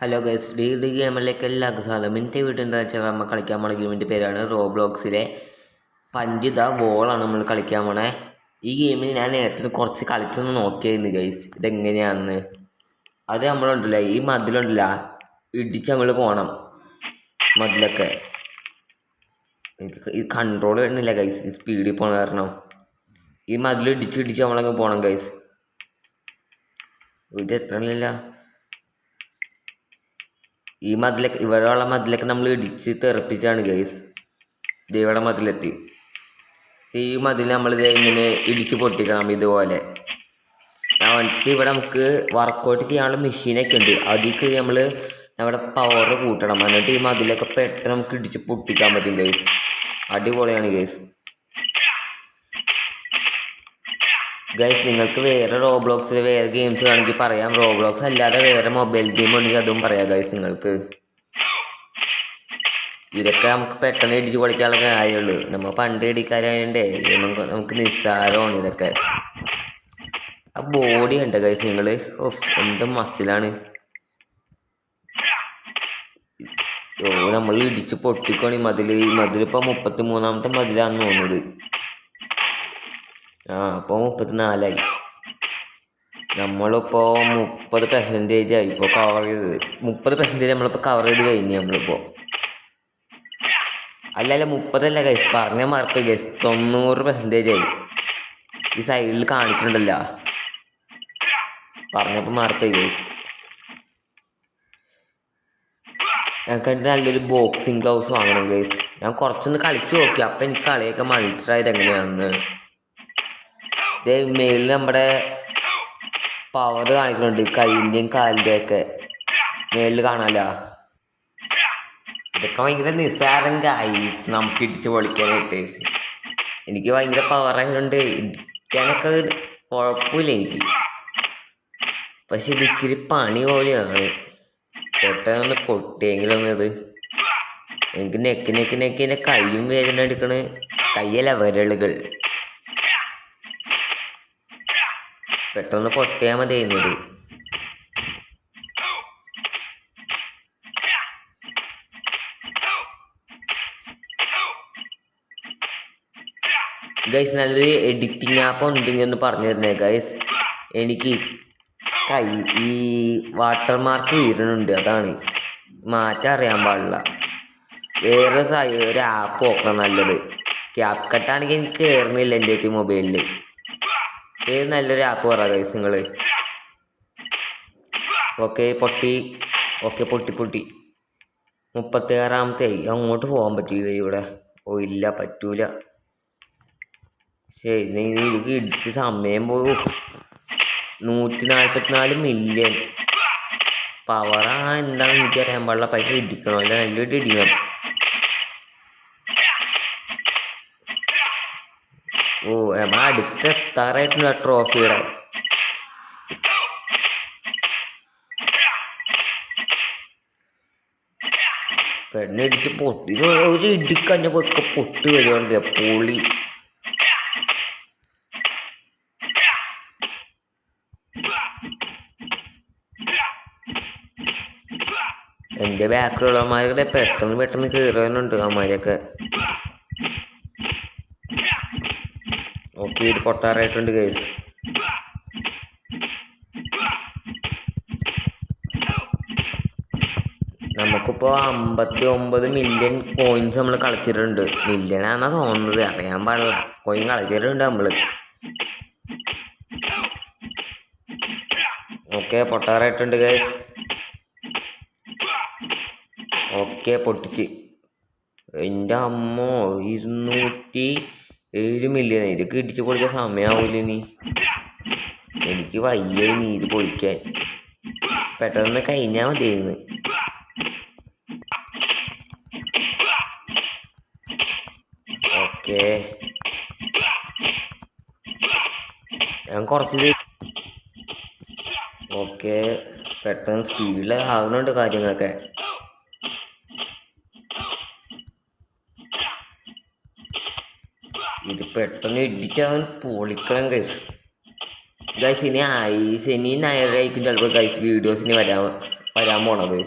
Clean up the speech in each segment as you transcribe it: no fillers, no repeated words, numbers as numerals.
Hello guys, D D ഗെയിമിലേക്ക് എല്ലാവർക്കും സ്വാഗതം. ഇന്നത്തെ വീട്ടിൻ്റെ വെച്ചാൽ നമ്മൾ കളിക്കാൻ പോണ ഗെയിമിൻ്റെ പേരാണ് റോബ്ലോക്സിലെ പഞ്ച് ദ വോളാണ് നമ്മൾ കളിക്കാൻ പോണേ. ഈ ഗെയിമിൽ ഞാൻ നേരത്തെ കുറച്ച് കളിച്ചൊന്ന് നോക്കിയായിരുന്നു ഗൈസ്, ഇതെങ്ങനെയാണെന്ന്. അത് നമ്മളുണ്ടല്ല, ഈ മതിലുണ്ടല്ല, ഇടിച്ച് നമ്മൾ പോകണം മതിലൊക്കെ. എനിക്ക് ഈ കൺട്രോൾ വരുന്നില്ല ഗൈസ്, ഈ സ്പീഡിൽ പോകണ കാരണം. ഈ മതിൽ ഇടിച്ച് നമ്മളങ്ങ് പോകണം ഗൈസ്. ഇത് എത്രയില്ല, ഈ മതിലൊക്കെ ഇവിടെയുള്ള മതിലൊക്കെ നമ്മൾ ഇടിച്ച് തെറിപ്പിച്ചാണ് ഗൈസ്. ഇവിടെ മതിലെത്തി. ഈ മതിൽ നമ്മൾ ഇങ്ങനെ ഇടിച്ച് പൊട്ടിക്കണം ഇതുപോലെ. എന്നിട്ട് ഇവിടെ നമുക്ക് വർക്കൗട്ട് ചെയ്യാനുള്ള മെഷീനൊക്കെ ഉണ്ട്. അതിലേക്ക് നമ്മൾ നമ്മുടെ പവർ കൂട്ടണം. എന്നിട്ട് ഈ മതിലൊക്കെ പെട്ടെന്ന് നമുക്ക് ഇടിച്ച് പൊട്ടിക്കാൻ പറ്റും ഗൈസ്. അടിപൊളിയാണ് ഗൈസ്. നിങ്ങൾക്ക് വേറെ റോബ്ലോക്സിൽ വേറെ ഗെയിംസ് വേണമെങ്കിൽ പറയാം. റോബ്ലോക്സ് അല്ലാതെ വേറെ മൊബൈൽ ഗെയിം ഉണ്ടെങ്കിൽ അതും പറയാം ഗൈസ് നിങ്ങൾക്ക്. ഇതൊക്കെ നമുക്ക് പെട്ടെന്ന് ഇടിച്ച് പൊളിക്കാനുള്ള കാര്യമുള്ളൂ. നമ്മൾ പണ്ട് ഇടിക്കാരായതുകൊണ്ടേ നമുക്ക് നിസ്സാരമാണ് ഇതൊക്കെ. ആ ബോഡി ഉണ്ട് ഗൈസ് നിങ്ങൾ. എന്ത് മസിലാണ്. നമ്മൾ ഇടിച്ച് പൊട്ടിക്കോണി ഈ മതിലിപ്പോൾ 33ാമത്തെ മതിലാണെന്ന് തോന്നുന്നത്. അപ്പോൾ 34ആയി. നമ്മളിപ്പോൾ 30% ആയി ഇപ്പോൾ കവർ ചെയ്ത്. 30% നമ്മളിപ്പോൾ കവർ ചെയ്ത് കഴിഞ്ഞു. നമ്മളിപ്പോൾ അല്ല 30 ഗൈസ്, പറഞ്ഞ മാർക്ക് ഗൈസ്. 90% ആയി. ഈ സൈഡിൽ കാണിക്കുന്നുണ്ടല്ലോ, പറഞ്ഞപ്പോൾ മാർക്ക് ഗൈസ്. ഞങ്ങൾക്ക് നല്ലൊരു ബോക്സിങ് ഗ്ലൗസ് വാങ്ങണം ഗൈസ്. ഞാൻ കുറച്ചൊന്ന് കളിച്ചു നോക്കി, അപ്പം എനിക്ക് കളിയൊക്കെ മനസ്സിലായത് എങ്ങനെയാണെന്ന്. ഇതേ മേളിൽ നമ്മുടെ പവർ കാണിക്കുന്നുണ്ട്, കൈൻ്റെയും കാലിൻ്റെയും ഒക്കെ മേളിൽ കാണാമല്ലോ. ഇതൊക്കെ ഭയങ്കര നിസ്സാരം ഗൈസ് നമുക്ക് ഇടിച്ച് പൊളിക്കാനായിട്ട്. എനിക്ക് ഭയങ്കര പവറായതുകൊണ്ട് ഇടിക്കാനൊക്കെ കുഴപ്പമില്ല എനിക്ക്. പക്ഷെ ഇത് ഇച്ചിരി പണി പോലെയാണ്. പെട്ടെന്ന് പൊട്ടിയെങ്കിലും ഇത് എനിക്ക് നെക്ക് എൻ്റെ കൈയും വേദന എടുക്കണ്. കയ്യല്ല, വിരലുകൾ. പെട്ടെന്ന് പൊട്ടിയാൽ മതി ചെയ്യുന്നത്. ഗൈസ്, നല്ലൊരു എഡിറ്റിംഗ് ആപ്പ് ഉണ്ടെങ്കിൽ ഒന്ന് പറഞ്ഞു തരുന്നേ ഗൈസ്. എനിക്ക് ഈ വാട്ടർ മാർക്ക് വീഴുന്നുണ്ട്, അതാണ് മാറ്റം അറിയാൻ പാടില്ല. വേറെ ഒരു ആപ്പ് നോക്കണം നല്ലത്. ക്യാപ് കട്ടാണെങ്കിൽ എനിക്ക് കയറുന്നില്ല എൻ്റെ മൊബൈലിൽ. ഏത് നല്ലൊരു ആപ്പ് പറ ഗൈസ് നിങ്ങൾ. പൊട്ടി 36ാമത്തെ അങ്ങോട്ട് പോകാൻ പറ്റൂ ഇവിടെ? ഇല്ല, പറ്റൂല. ശരി, ഇത് ഇടിച്ച് സമയം പോയി. 144 മില്യൺ പവറാണ്. എന്താണെന്ന് എനിക്കറിയാൻ പാടില്ല. പൈസ ഇടിക്കണോ അല്ല, നല്ലൊരു ഇടിക്കണം. നമ്മൾ അടുത്തെത്താറായിട്ടുള്ള ട്രോഫിയുടെ. പെണ്ണിടിച്ച് പൊട്ടി. ഒരു ഇടിക്കന്നെ പൊട്ട് വരുവാണ് പൊളി. എൻ്റെ ബാക്കിലുള്ളവന്മാരുടെ പെട്ടെന്ന് കയറാനുണ്ട് അവന്മാരൊക്കെ. ഇത് പൊട്ടാറായിട്ടുണ്ട് ഗൈസ്. നമുക്കിപ്പോൾ 59 മില്യൺ കോയിൻസ് നമ്മൾ കളിച്ചിട്ടുണ്ട്. മില്യണാണെന്നാ തോന്നുന്നത്, അറിയാൻ പാടില്ല. കോയിൻ കളിച്ചിട്ടുണ്ട് നമ്മൾ. പൊട്ടാറായിട്ടുണ്ട് ഗൈസ്. പൊട്ടിച്ച്. എൻ്റെ അമ്മോ, 207 മില്യൺ. ഇതൊക്കെ ഇടിച്ച് പൊളിക്കാൻ സമയമാവില്ല നീ. എനിക്ക് വയ്യ ഇത് പൊളിക്കാൻ. പെട്ടെന്ന് കഴിഞ്ഞാൽ മതിയായിരുന്നു. ഞാൻ കുറച്ച് പെട്ടെന്ന് സ്പീഡിൽ ആകുന്നുണ്ട് കാര്യങ്ങളൊക്കെ. ഇത് പെട്ടെന്ന് ഇടിച്ചാൽ പൊളിക്കണം ഗൈസ്. ഇനി ഞായറായിരിക്കും ചിലപ്പോൾ ഗൈസ് വീഡിയോസിന് വരാൻ വരാൻ പോണത്.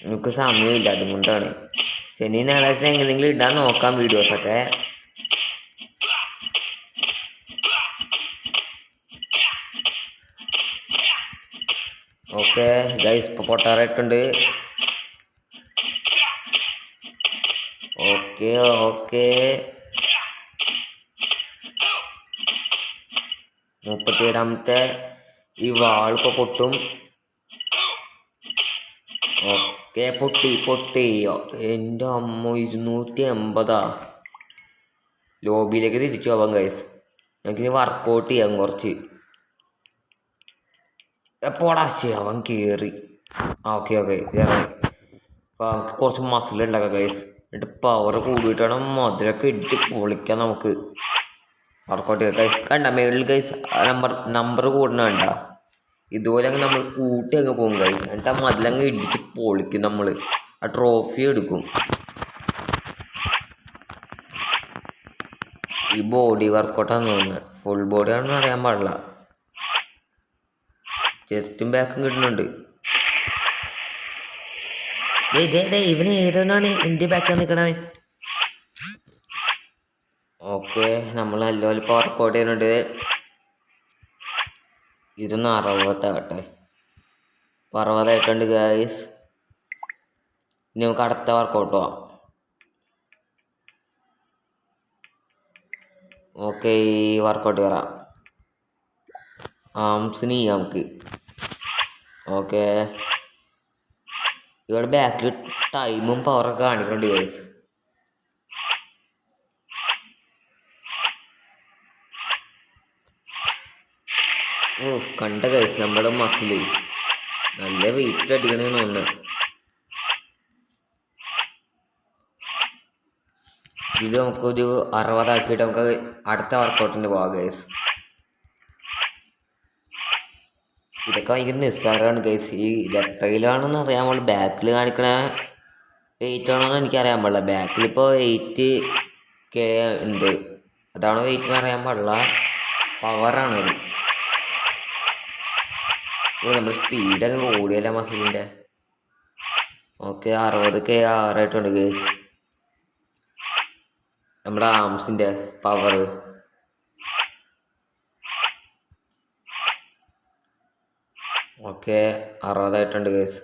നമുക്ക് സമയമില്ല, അതുകൊണ്ടാണ്. ശനി ഞായറാഴ്ച എങ്ങനെയെങ്കിലും ഇടാൻ നോക്കാം വീഡിയോസൊക്കെ. ഓക്കെ ഗൈസ്, ഇപ്പോൾ പൊട്ടാറായിട്ടുണ്ട്. ഓക്കെ ഓക്കെ 37ാമത്തെ ഈ വാളിപ്പോൾ പൊട്ടും. ഓക്കെ പൊട്ടി. എൻ്റെ അമ്മ 280. ലോബിയിലേക്ക് തിരിച്ചു പോവാം ഗൈസ്. നമുക്കിനി വർക്കൗട്ട് ചെയ്യാം കുറച്ച്. എപ്പോഴാ അവൻ കയറി. ഓക്കെ കയറി. അപ്പോൾ നമുക്ക് കുറച്ച് മസിൽ ഉണ്ടാക്കാം ഗൈസ്. എന്നിട്ട് പവർ കൂടിയിട്ടാണ് മധുരമൊക്കെ ഇടിച്ച് പൊളിക്കാം നമുക്ക്. വർക്കൗട്ട് ചെയ്യാം ഗൈസ്. കണ്ട മേളിൽ ഗൈസ് നമ്പർ കൂടണ കണ്ട. ഇതുപോലെ അങ്ങ് നമ്മൾ കൂട്ടി അങ്ങ് പോകും ഗൈസ്. എന്നിട്ട് ആ മതിലങ്ങ് ഇടിച്ച് പൊളിക്കും നമ്മൾ. ആ ട്രോഫി എടുക്കും. ഈ ബോഡി വർക്കൗട്ടാന്ന് തോന്നുന്നത്. ഫുൾ ബോഡി ആണെന്ന് അറിയാൻ പാടില്ല. ചെസ്റ്റും ബാക്കും കിട്ടുന്നുണ്ട്. ഇവന് ഏതാണ് എൻ്റെ ബാക്കിൽ നിൽക്കണവൻ. ഓക്കെ, നമ്മൾ നല്ലപോലെ ഇപ്പോൾ വർക്കൗട്ട് ചെയ്യുന്നുണ്ട്. ഇതൊന്ന് 60 60 ഗൈസ്. ഇനി നമുക്ക് അടുത്ത വർക്കൗട്ട് പോവാം. ഓക്കെ, ഈ വർക്കൗട്ട് കയറാം. ആംസിന് ചെയ്യാം നമുക്ക്. ഓക്കെ, ഇവിടെ ബാക്കിൽ ടൈമും പവറൊക്കെ കാണിക്കുന്നുണ്ട് ഗൈസ്. കണ്ട ഗൈസ്, നമ്മുടെ മസില് നല്ല വെയിറ്റ് അടിക്കണമെന്ന് തോന്നുന്നു. ഇത് നമുക്കൊരു 60 ആക്കിയിട്ട് നമുക്ക് അടുത്ത വർക്കൗട്ടിന് പോവാം ഗൈസ്. ഇതൊക്കെ ഭയങ്കര നിസ്സാരമാണ് ഗൈസ്. ഇത് എത്ര കിലോ ആണെന്ന് അറിയാൻ പാടില്ല. ബാക്കിൽ കാണിക്കണ വെയിറ്റ് ആണോന്ന് എനിക്കറിയാൻ പാടില്ല. ബാക്കിൽ ഇപ്പോൾ 8K ഉണ്ട്. അതാണോ വെയിറ്റ് എന്ന് അറിയാൻ പാടില്ല. പവറാണത്. നമ്മൾ സ്പീഡൊക്കെ കൂടിയല്ല മസിലിൻ്റെ. ഓക്കെ, 60K ആറായിട്ടുണ്ട് ഗൈസ് നമ്മുടെ ആംസിൻ്റെ പവർ. ഓക്കെ, 60 ആയിട്ടുണ്ട് ഗൈസ്.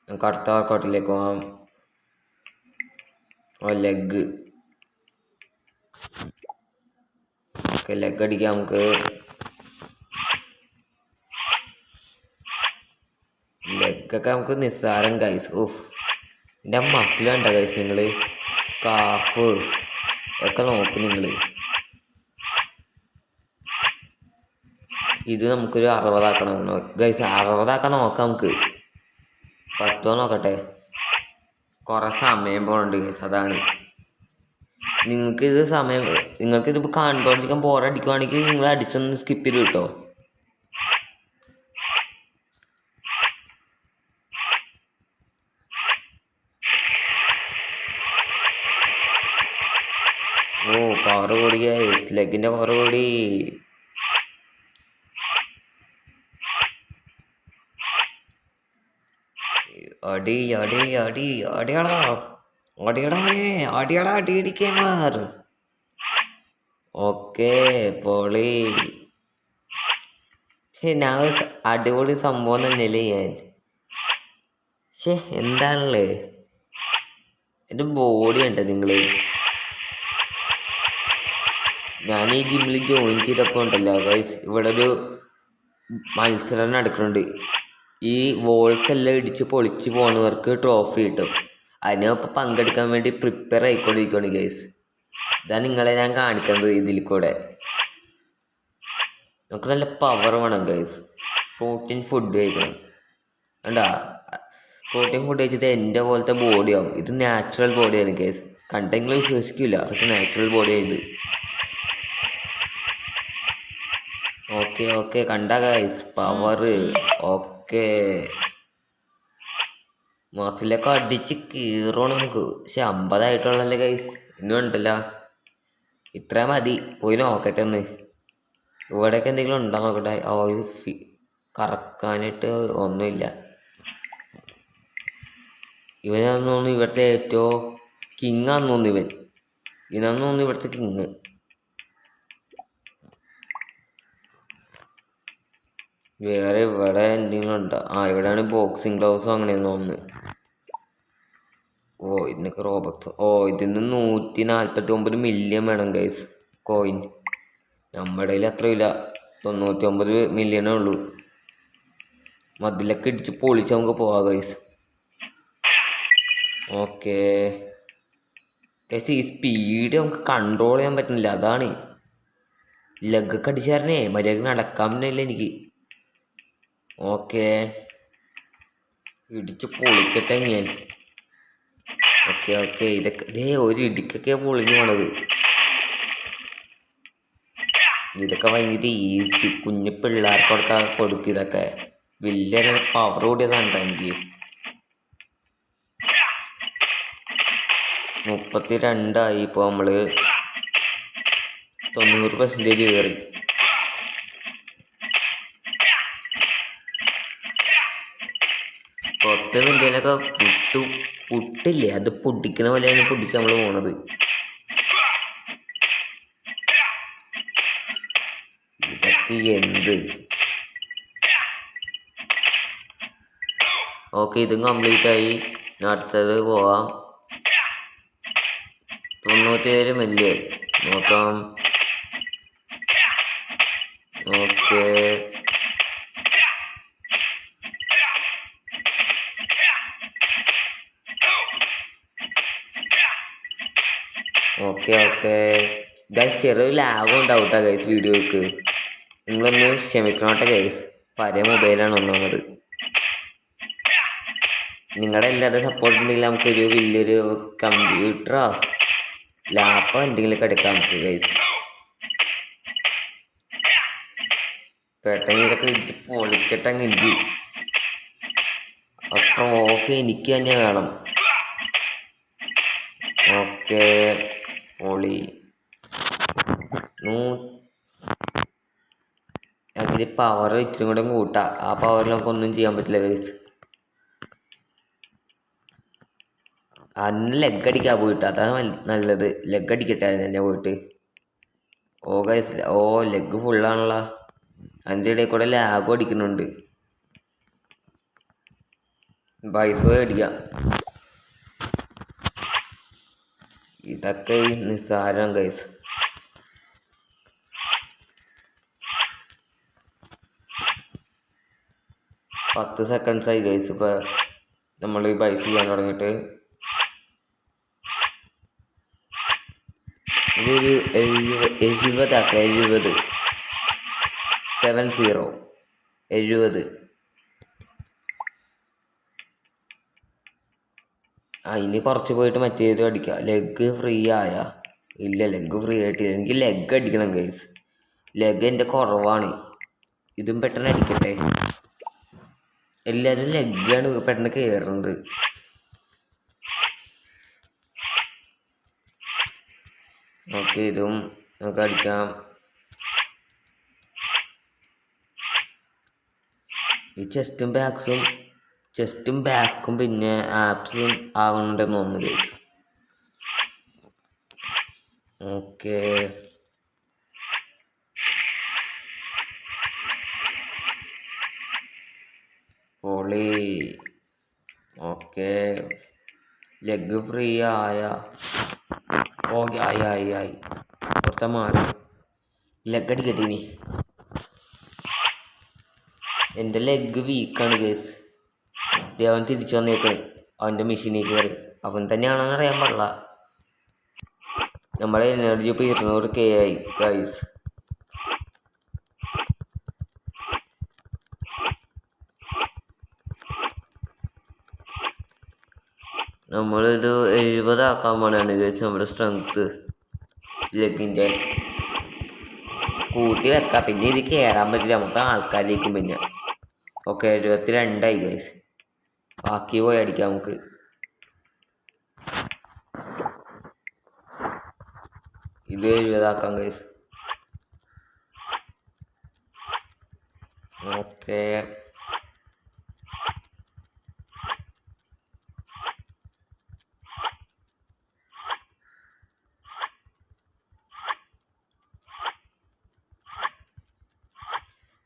നമുക്ക് അടുത്ത വർക്കൗട്ടിലേക്ക് പോകാം. ലെഗ്. ഓക്കെ, ലെഗ് അടിക്കാം നമുക്ക്. ലെഗൊക്കെ നമുക്ക് നിസ്സാരം ഗൈസ്. എൻ്റെ മസിൽ കണ്ട ഗൈസ് നിങ്ങൾ. കാഫ് ഒക്കെ നോക്കും നിങ്ങൾ. ഇത് നമുക്കൊരു 60 ആക്കണം ഗൈസ്. 60 ആക്കാൻ നോക്കാം നമുക്ക്. 10 നോക്കട്ടെ. കുറേ സമയം പോകുന്നുണ്ട് ഗൈസ്, അതാണ്. നിങ്ങൾക്കിതിപ്പോൾ കണ്ടുകൊണ്ടിരിക്കാൻ ബോറടിക്കുവാണെങ്കിൽ നിങ്ങൾ അടിച്ചൊന്ന് സ്കിപ്പ് ചെയ്ത് കിട്ടോ. പവർ കൂടി ഗൈസ്. ലെഗിൻ്റെ പവർ കൂടി. അടിയടിക്കമാർ. ഓക്കെ, പൊളി. ഞാൻ അടിപൊളി സംഭവം തന്നെയല്ലേ ഞാൻ. എന്താണല്ലേ എൻ്റെ ബോഡി ഉണ്ട് നിങ്ങൾ. ഞാൻ ഈ ജിമ്മിൽ ജോയിൻ ചെയ്തപ്പോൾ ഉണ്ടല്ലോ ഗൈസ്, ഇവിടെ ഒരു മത്സരം നടക്കുന്നുണ്ട്. ഈ വോൾസ് എല്ലാം ഇടിച്ച് പൊളിച്ച് പോകുന്നവർക്ക് ട്രോഫി കിട്ടും. അതിനൊപ്പം പങ്കെടുക്കാൻ വേണ്ടി പ്രിപ്പയർ ആയിക്കൊണ്ടിരിക്കുകയാണ് ഗൈസ്. ഇതാണ് നിങ്ങളെ ഞാൻ കാണിക്കുന്നത് ഇതിൽ കൂടെ. നമുക്ക് നല്ല പവർ വേണം ഗൈസ്. പ്രോട്ടീൻ ഫുഡ് കഴിക്കണം. കണ്ടാ, പ്രോട്ടീൻ ഫുഡ് കഴിച്ചത് എൻ്റെ പോലത്തെ ബോഡിയാവും. ഇത് നാച്ചുറൽ ബോഡിയാണ് ഗൈസ്. കണ്ടെങ്കിൽ വിശ്വസിക്കില്ല, പക്ഷെ നാച്ചുറൽ ബോഡിയാണ് ഇത്. ഓക്കെ കണ്ട ഗൈസ് പവർ. ഓക്കെ, മസിലൊക്കെ അടിച്ച് കീറണം നമുക്ക്. പക്ഷെ 50 ആയിട്ടുള്ളല്ലേ ഗൈസ്. ഇന്നും ഉണ്ടല്ലോ. ഇത്ര മതി. പോയി നോക്കട്ടെ ഒന്ന്. ഇവിടെയൊക്കെ എന്തെങ്കിലും ഉണ്ടോ നോക്കട്ടെ. ഓ കറക്കാനായിട്ട് ഒന്നുമില്ല. ഇവനാന്ന് തോന്നുന്നു ഇവിടുത്തെ ഏറ്റവും കിങ്ങാന്ന് തോന്നുന്നു. ഇവനാന്ന് തോന്നുന്നു ഇവിടുത്തെ കിങ്. വേറെ ഇവിടെ എന്തെങ്കിലും ഉണ്ടോ? ഇവിടെയാണ് ബോക്സിങ് ഗ്ലൗസും അങ്ങനെയെന്ന് തോന്നുന്നു. ഇതിനൊക്കെ റോബക്സ്. ഇതിന് 149 മില്യൺ വേണം ഗൈസ് കോയിൻ. നമ്മുടെ കയ്യിൽ അത്രയില്ല, 99 മില്യണേ ഉള്ളൂ. മതിലൊക്കെ ഇടിച്ച് പൊളിച്ച് നമുക്ക് പോവാം ഗൈസ്. ഓക്കെ ഗൈസ്, ഈ സ്പീഡ് നമുക്ക് കൺട്രോൾ ചെയ്യാൻ പറ്റുന്നില്ല. അതാണ് ലഗൊക്കെ അടിച്ചായിരുന്നേ മര്യാദക്ക് നടക്കാൻ പറ്റുന്നില്ല എനിക്ക്. ഓക്കെ ഇടിച്ച് പൊളിക്കട്ടെ ഞാൻ. ഓക്കെ ഇതൊക്കെ ഒരു ഇടിക്കൊക്കെ പൊളിഞ്ഞു പോണത്. ഇതൊക്കെ ഭയങ്കര ഈസി, കുഞ്ഞു പിള്ളേർക്കൊക്കെ കൊടുക്കും. ഇതൊക്കെ വലിയ പവർ കൂടിയ സാധനം. എനിക്ക് 32 ഇപ്പോൾ നമ്മള് 90% കയറി. പുറത്തെ ഇന്ത്യയിലൊക്കെ പുട്ടില്ലേ, അത് പൊട്ടിക്കുന്ന പോലെയാണ് പൊട്ടിച്ച് നമ്മൾ പോണത്. ഇതൊക്കെ എന്ത്. ഓക്കെ ഇതും കംപ്ലീറ്റ് ആയി. അടുത്തത് പോവാം. 97 മില്യൺ നോക്കാം. ഓക്കെ ഗൈസ്, ചെറിയൊരു ലാഗും ഉണ്ടാവും കേട്ടോ ഗൈസ് വീഡിയോക്ക്. നിങ്ങളൊന്ന് ക്ഷമിക്കണോട്ടെ ഗൈസ്, പഴയ മൊബൈലാണ് ഒന്നാമത്. നിങ്ങളുടെ എല്ലാവരുടെ സപ്പോർട്ട് ഉണ്ടെങ്കിൽ നമുക്കൊരു വലിയൊരു കമ്പ്യൂട്ടറോ ലാപ്പോ എന്തെങ്കിലുമൊക്കെ എടുക്കാം നമുക്ക് ഗൈസ്. പെട്ടെന്ന് ഇതൊക്കെ ഇടിച്ച് പൊളിക്കട്ടെ. എനിക്ക് ട്രോഫി എനിക്ക് തന്നെ വേണം. ഓക്കെ പൊളി. ഞങ്ങൾക്ക് പവർ ഇച്ചിരി കൂടെ കൂട്ടാം. ആ പവറിൽ നമുക്കൊന്നും ചെയ്യാൻ പറ്റില്ല ഗൈസ്. അന്ന് ലെഗ് അടിക്കാൻ പോയിട്ട്, അതാണ് നല്ലത്. ലെഗ് അടിക്കട്ടെ അതിന് തന്നെ പോയിട്ട്. ഗൈസ്, ലെഗ് ഫുള്ളാണല്ലോ. അതിൻ്റെ ഇടയിൽ കൂടെ ലാഗും അടിക്കുന്നുണ്ട്. പൈസ അടിക്കാം. ഇതൊക്കെ നിസ്സാരം ഗൈസ്. 10 സെക്കൻഡ്സ് ആയി ഗൈസ് ഇപ്പോൾ നമ്മൾ ഈ പൈസ ചെയ്യാൻ തുടങ്ങിയിട്ട്. ഇതൊരു 70 ആക്കാം. 70 ഇനി കുറച്ച് പോയിട്ട് മറ്റേതും അടിക്കാം. ലെഗ് ഫ്രീ ആയാ? ഇല്ല, ലെഗ് ഫ്രീ ആയിട്ടില്ല. എനിക്ക് ലെഗ് അടിക്കണം ഗൈസ്. ലെഗ് എൻ്റെ കുറവാണ്. ഇതും പെട്ടെന്ന് അടിക്കട്ടെ. എല്ലാവരും ലെഗാണ് പെട്ടെന്ന് കയറുന്നത്. ഓക്കെ ഇതും നമുക്ക് അടിക്കാം. ഈ ചെസ്റ്റും ബാക്കും പിന്നെ ആപ്സും ആകുന്നുണ്ടെന്ന് തോന്നുന്നു ഗൈസ്. ഓക്കെ പൊളി. ഓക്കെ ലെഗ് ഫ്രീ ആയ? ഓക്കെ ആയി. കുറച്ച മാറി ലെഗ് അടിക്കട്ടെ ഇനി. എൻ്റെ ലെഗ് വീക്കാണ് ഗേസ്. അവൻ തിരിച്ചു വന്നേക്കണേ അവൻ്റെ മെഷീനിൽ കയറി. അവൻ തന്നെയാണെന്ന് അറിയാൻ പാടില്ല. നമ്മുടെ എനർജി ഇപ്പോൾ 200K ആയി ഗൈസ്. നമ്മളിത് 70 ആക്കാൻ പോണാണ് ഗൈസ്. നമ്മുടെ സ്ട്രെങ്ത് ലെഗിൻ്റെ കൂട്ടി വെക്കാം. പിന്നെ ഇത് കയറാൻ പറ്റില്ല, മൊത്തം ആൾക്കാരിലേക്കും. പിന്നെ ഓക്കെ 72 ആയി ഗൈസ്. ബാക്കി പോയി അടിക്കാം നമുക്ക്. ഇത് 70 ആക്കാം ഗൈസ്. ഓക്കെ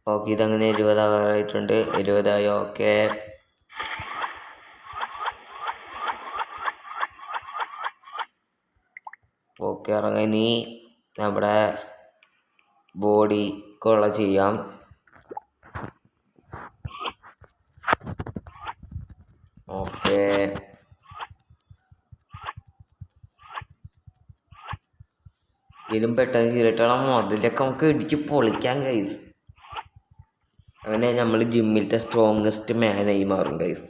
ഓക്കെ ഇതങ്ങനെ 20 ആയിട്ടുണ്ട്. 20 ഓക്കെ. ഓക്കെ ഇറങ്ങി. ഇനി നമ്മുടെ ബോഡിക്കുള്ള ചെയ്യാം. ഓക്കെ ഇതിലും പെട്ടെന്ന് ചെയ്തിട്ടണം. അതിലൊക്കെ നമുക്ക് ഇടിച്ച് പൊളിക്കാം ഗൈസ്. അങ്ങനെ നമ്മൾ ജിമ്മിലത്തെ സ്ട്രോങ്ങസ്റ്റ് മാനായി മാറും ഗൈസ്.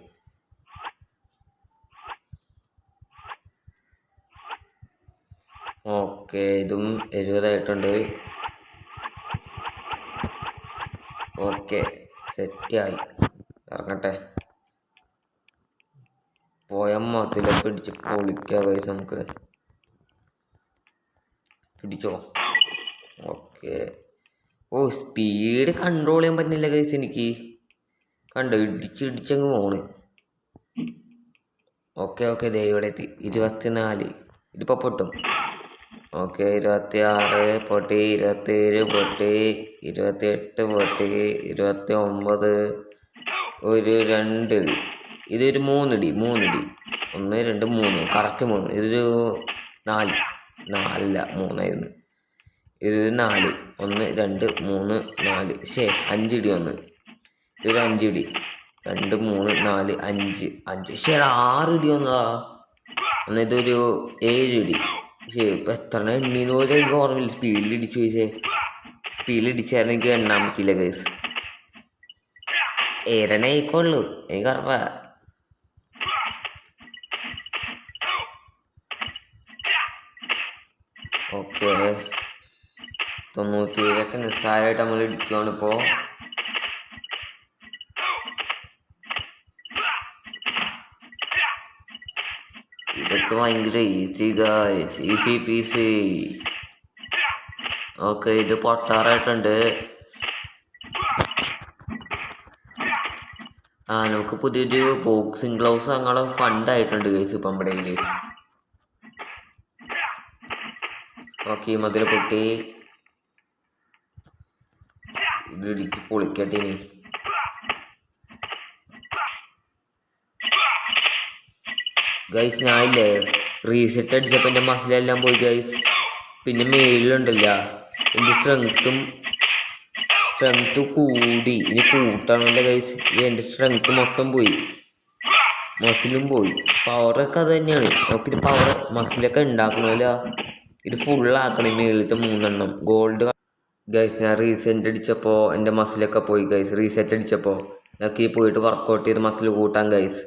ഓക്കെ ഇതും 70 ആയിട്ടുണ്ട്. ഓക്കെ സെറ്റായി. ഇറങ്ങട്ടെ. പോയ മതിലൊക്കെ ഇടിച്ച് പൊളിക്കുക ഗൈസ്. നമുക്ക് പിടിച്ചോ. ഓക്കെ സ്പീഡ് കൺട്രോൾ ചെയ്യാൻ പറ്റുന്നില്ല ഗൈസ് എനിക്ക്. കണ്ടോ ഇടിച്ചങ്ങ് പോണ്. ഓക്കെ ദേ ഇവിടെ എത്തി. 24 ഇതിപ്പോൾ പൊട്ടും. ഓക്കെ 26 പൊട്ടി, 27 പൊട്ടി, 28 പൊട്ടി, 29 ഒരു 2 ഇടി. ഇതൊരു 3 ഇടി. 1 2 3 കറക്റ്റ് 3. ഇതൊരു 4 4 3ആയിരുന്നു. ഇത് 4 1 2 3 4 5 ഇടി. ഇതൊരു 5 ഇടി. 2 3 4 5 6 ഇടി വന്നതാ. ഇതൊരു 7 ഇടി. ഇപ്പം എത്ര എണ്ണീന്ന് പോലും എനിക്ക് ഓർമ്മയില്ല. സ്പീഡിൽ ഇടിച്ചു സ്പീഡിൽ ഇടിച്ചായിരുന്നു എനിക്ക് എണ്ണാൻ പറ്റില്ല ഗൈസ്. ഏറണേക്കൊള്ളു എനിക്ക് ഉറപ്പാ. ഓക്കെ 97 നിസ്സാരമായിട്ട് നമ്മൾ ഇടിക്കുകയാണ് ഇപ്പോൾ. ഇതൊക്കെ ഭയങ്കര easy guys. Easy peasy. Okay ഇത് പൊട്ടാറായിട്ടുണ്ട്. നമുക്ക് പുതിയൊരു ബോക്സിംഗ് ഗ്ലൗസ് അങ്ങനെ ഫണ്ടായിട്ടുണ്ട് ഗൈസ് ഇപ്പം നമ്മുടെ കയ്യിൽ. ഓക്കെ മതിൽ പൊട്ടി. ഇത് ഇടിച്ച് പൊളിക്കട്ടെ ഇനി. ഗൈസ് ഞാനില്ലേ റീസെറ്റ് അടിച്ചപ്പോൾ എൻ്റെ മസിലെല്ലാം പോയി ഗൈസ്. പിന്നെ മേളിലുണ്ടല്ല എൻ്റെ സ്ട്രെങ്ത് കൂടി. ഇനി കൂട്ടണമല്ലോ ഗൈസ്. എൻ്റെ സ്ട്രെങ്ത് മൊത്തം പോയി. മസിലും പോയി. പവറൊക്കെ അത് തന്നെയാണ്. നമുക്കിത് പവർ മസിലൊക്കെ ഉണ്ടാക്കണമല്ലോ. ഇത് ഫുള്ളാക്കണം. മേളിലത്തെ 3 എണ്ണം ഗോൾഡ് ഗൈസ്. ഞാൻ റീസെറ്റ് അടിച്ചപ്പോൾ എൻ്റെ മസിലൊക്കെ പോയി ഗൈസ്. റീസെറ്റ് അടിച്ചപ്പോൾ ഞങ്ങൾക്ക് പോയിട്ട് വർക്കൗട്ട് ചെയ്ത് മസിൽ കൂട്ടാൻ ഗൈസ്.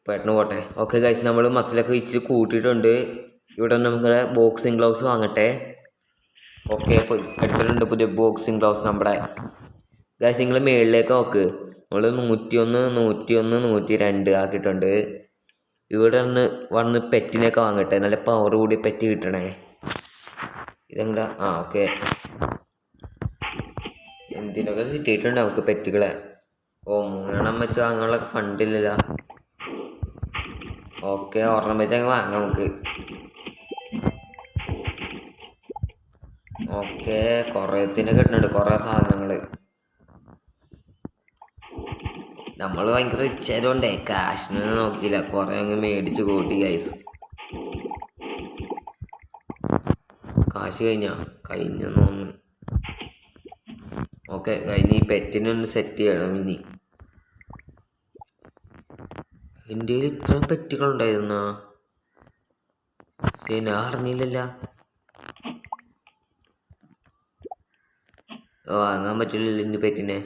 പെട്ടെന്ന് പോട്ടെ. ഓക്കെ ഗൈസ് നമ്മൾ മസിലൊക്കെ ഇച്ചിരി കൂട്ടിയിട്ടുണ്ട്. ഇവിടെ നമുക്ക് ബോക്സിംഗ് ഗ്ലൗസ് വാങ്ങട്ടെ. ഓക്കെ എടുത്തിട്ടുണ്ട് പുതിയ ബോക്സിംഗ് ഗ്ലൗസ് നമ്മുടെ. ഗൈസ് നിങ്ങൾ മേളിലേക്ക് നോക്ക്. നമ്മൾ 101 102 ആക്കിയിട്ടുണ്ട്. ഇവിടെ വന്ന് പെറ്റിനൊക്കെ വാങ്ങട്ടെ. നല്ല പവർ കൂടി പെറ്റ് കിട്ടണേ. ഇതെന്താ ഓക്കെ എന്തിനൊക്കെ കിട്ടിയിട്ടുണ്ട് നമുക്ക് പെറ്റുകളെ. 3 വെച്ച് വാങ്ങാനുള്ള ഫണ്ടില്ലല്ലോ. ഓക്കെ 1 വെച്ച് അങ്ങ് വാങ്ങാം നമുക്ക്. ഓക്കെ കുറേത്തിന് കിട്ടുന്നുണ്ട് കുറേ സാധനങ്ങൾ. നമ്മൾ ഭയങ്കര റിച്ച് ആയതുകൊണ്ടേ കാശിനൊന്നും നോക്കിയില്ല. കുറേ അങ്ങ് മേടിച്ച് കൂട്ടി ഗൈസ്. കാശ് കഴിഞ്ഞെന്ന് തോന്നുന്നു. ഓക്കെ കഴിഞ്ഞ് ഈ പെറ്റിനൊന്ന് സെറ്റ് ചെയ്യണം ഇനി. എൻ്റെ കയ്യിൽ ഇത്രയും പെറ്റുകളുണ്ടായിരുന്നാ? ഞാൻ അറിഞ്ഞില്ലല്ലോ. വാങ്ങാൻ പറ്റില്ലല്ലോ ഇനി പെറ്റിനെ.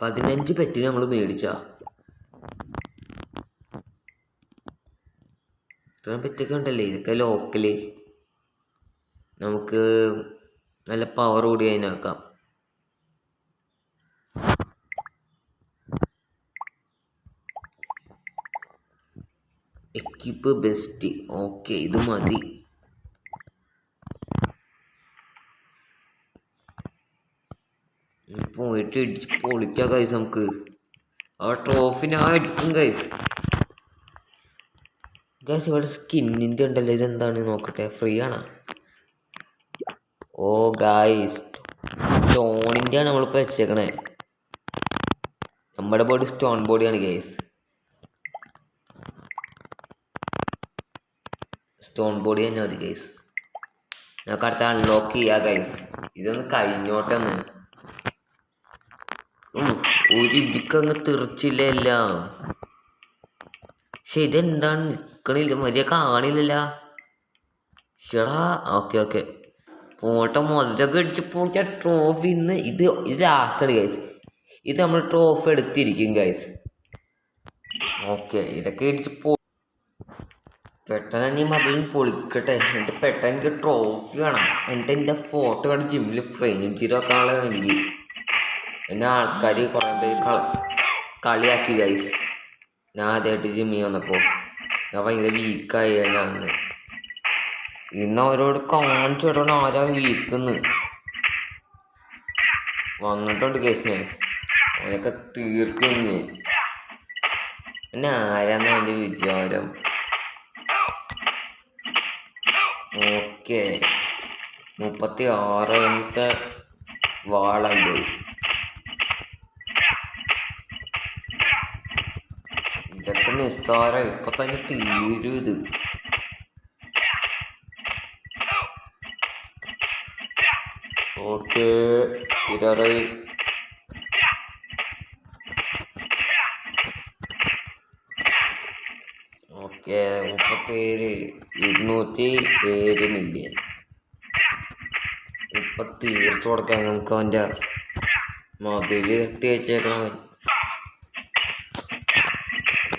പതിനഞ്ച് പെറ്റിനെ നമ്മൾ മേടിച്ചാ. ഇത്രയും പെറ്റൊക്കെ ഉണ്ടല്ലേ. ഇതൊക്കെ ലോക്കല്. നമുക്ക് നല്ല പവർ കൂടി അതിനാക്കാം. Equip best. ഓക്കെ ഇത് മതി. പോയിട്ട് ഇടിച്ച് പൊളിക്കാം ഗൈസ്. നമുക്ക് ആ ട്രോഫി ഞാൻ എടുക്കും ഗൈസ്. ഗൈസ് ഇവിടെ സ്കിന്നിൻ്റെ ഉണ്ടല്ലോ, ഇതെന്താണ് നോക്കട്ടെ, ഫ്രീ ആണ്. ഓ ഗൈസ് സ്റ്റോണിൻ്റെ ആണ് നമ്മളിപ്പോൾ വെച്ചേക്കണേ. നമ്മുടെ ബോഡി സ്റ്റോൺ ബോഡിയാണ് ഗൈസ്. സ്റ്റോൺ ബോഡി തന്നെ മതി ഗൈസ്. ഞങ്ങൾക്ക് അടുത്ത അൺലോക്ക് ചെയ്യാം ഗൈസ്. ഇതൊന്ന് കഴിഞ്ഞോട്ടെന്ന്. ഒരു ഇടിക്കങ്ങ് തെറിച്ചില്ല എല്ലാം. പക്ഷെ ഇതെന്താണ് നിൽക്കണില്ല, മര്യാദ കാണില്ലല്ല. ഷടാ ഓക്കെ പോട്ടെ. മുതലൊക്കെ അടിച്ച് പൊളിച്ച ട്രോഫി ഇന്ന് ഇത് ലാസ്റ്റാണ് ഗൈസ്. ഇത് നമ്മൾ ട്രോഫി എടുത്തിരിക്കും ഗൈസ്. ഓക്കെ ഇതൊക്കെ ഇടിച്ച് പെട്ടെന്ന് തന്നെ മതിലും പൊളിക്കട്ടെ. എന്നിട്ട് പെട്ടെന്ന് എനിക്ക് ട്രോഫി വേണം. എന്നിട്ട് എൻ്റെ ഫോട്ടോ കണ്ട് ജിമ്മിൽ ഫ്രെയിം ചെയ്ത് വെക്കാനുള്ളതാണ് എനിക്ക്. എന്നെ ആൾക്കാർ കുറേ പേര് കളിയാക്കി ഗൈസ്. ഞാൻ ആദ്യമായിട്ട് ജിമ്മിൽ വന്നപ്പോൾ ഞാൻ ഭയങ്കര വീക്കായി. ഞാൻ ഇന്ന് അവരോട് കാണിച്ചു വിടണം ആരാ വീക്കെന്ന്. വന്നിട്ടുണ്ട് ഗൈസ്. ഞാൻ അവനൊക്കെ തീർക്കുന്നു. എന്നെ ആരാന്ന അവൻ്റെ വിചാരം. ഓക്കെ 36ാമത്തെ വാളായി ഗൈസ്. ഇതൊക്കെ നിസ്സാരം, ഇപ്പൊ തന്നെ തീരും ഇത്. ഓക്കെ ഇരറ് ഓക്കെ 207 മില്യൺ. ഇപ്പൊ തീർത്തു കൊടുക്കാൻ നമുക്ക് അവൻ്റെ മൊബൈല് കെട്ടി വെച്ചേക്കണം.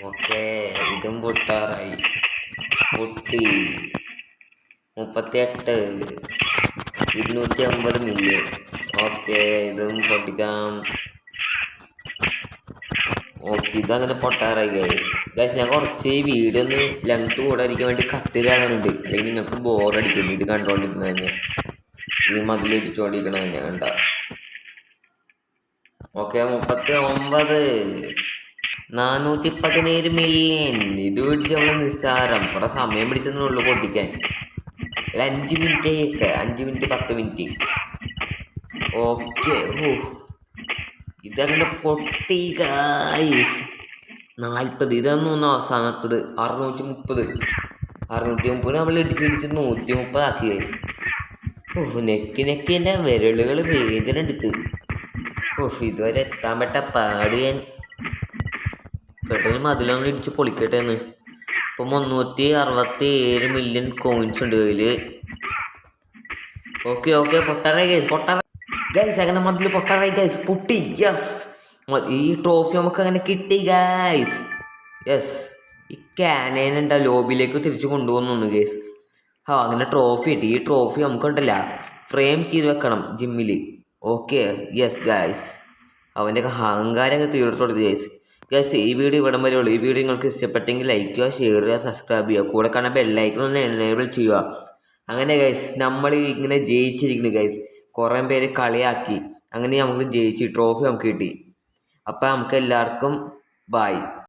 ഓക്കെ ഇതും പൊട്ടാറായി. പൊട്ടി 38 250 മില്യൺ. ഓക്കെ ഇതും പൊട്ടിക്കാം. ഓക്കെ ഇതങ്ങനെ പൊട്ടാറായി ഗൈസ്. ഞാൻ കുറച്ച് ഈ വീഡിയോ ഒന്ന് ലെങ്ത് കൂടാതിരിക്കാൻ വേണ്ടി കട്ട് കാണാനുണ്ട്. അല്ലെങ്കിൽ നിങ്ങൾക്ക് ബോറടിക്കും ഇത് കണ്ടുകൊണ്ടിരുന്ന തന്നെ. ഈ മതിലിടിച്ചുകൊണ്ടിരിക്കണ തന്നെ കണ്ട. Okay 39 417 million. ഇത് പിടിച്ച് നമ്മൾ നിസ്സാരം. കുറെ സമയം പിടിച്ചെന്നുള്ളൂ പൊട്ടിക്കാൻ. 5 മിനിറ്റ് 5 മിനിറ്റ് 10 മിനിറ്റ്. ഓക്കെ ഇതങ്ങനെ പൊട്ടി ഗൈസ്. 40 ഇതൊന്നും അവസാനത്തത് 630 നമ്മൾ ഇടിച്ചിടിച്ച് 130 ആക്കി ഗൈസ്. നെക്ക് എൻ്റെ വിരലുകൾ വേദന എടുത്ത്. ഇതുവരെ എത്താൻ പറ്റ പാട്. ഞാൻ പെട്ടെന്ന് മതിലൊന്നും ഇടിച്ച് പൊളിക്കട്ടെ എന്ന്. ഇപ്പം 367 മില്യൺ കോയിൻസ് ഉണ്ട് കയ്യില്. ഓക്കെ പൊട്ടാറായി ഗൈസ് അങ്ങനെ മതിൽ പൊട്ടാറായി ഗൈസ്. പൊട്ടി യെസ്. ഈ ട്രോഫി നമുക്ക് അങ്ങനെ കിട്ടി ഗൈസ്. യെസ് ഈ ക്യാനേനുണ്ട ലോബിയിലേക്ക് തിരിച്ചു കൊണ്ടുപോകുന്നു ഗൈസ്. അങ്ങനെ ട്രോഫി കിട്ടി. ഈ ട്രോഫി നമുക്കുണ്ടല്ല ഫ്രെയിം ചെയ്ത് വെക്കണം ജിമ്മിൽ. Okay yes guys. അവൻ്റെ അഹങ്കാരം അങ്ങ് തീർത്തു കൊടുത്തു ഗൈസ്. ഈ വീഡിയോ ഇവിടം വരെ ഉള്ളൂ. ഈ വീഡിയോ നിങ്ങൾക്ക് ഇഷ്ടപ്പെട്ടെങ്കിൽ ലൈക്ക് ചെയ്യുക, ഷെയർ ചെയ്യുക, സബ്സ്ക്രൈബ് ചെയ്യുക. കൂടെ കാണാൻ ബെല്ലൈക്കൺ ഒന്ന് എനേബിൾ ചെയ്യുക. അങ്ങനെ ഗൈസ് നമ്മൾ ഇങ്ങനെ ജയിച്ചിരിക്കുന്നു ഗൈസ്. കുറേ പേര് കളിയാക്കി. അങ്ങനെ നമുക്ക് ജയിച്ച് ട്രോഫി നമുക്ക് കിട്ടി. അപ്പം നമുക്ക് എല്ലാവർക്കും ബൈ.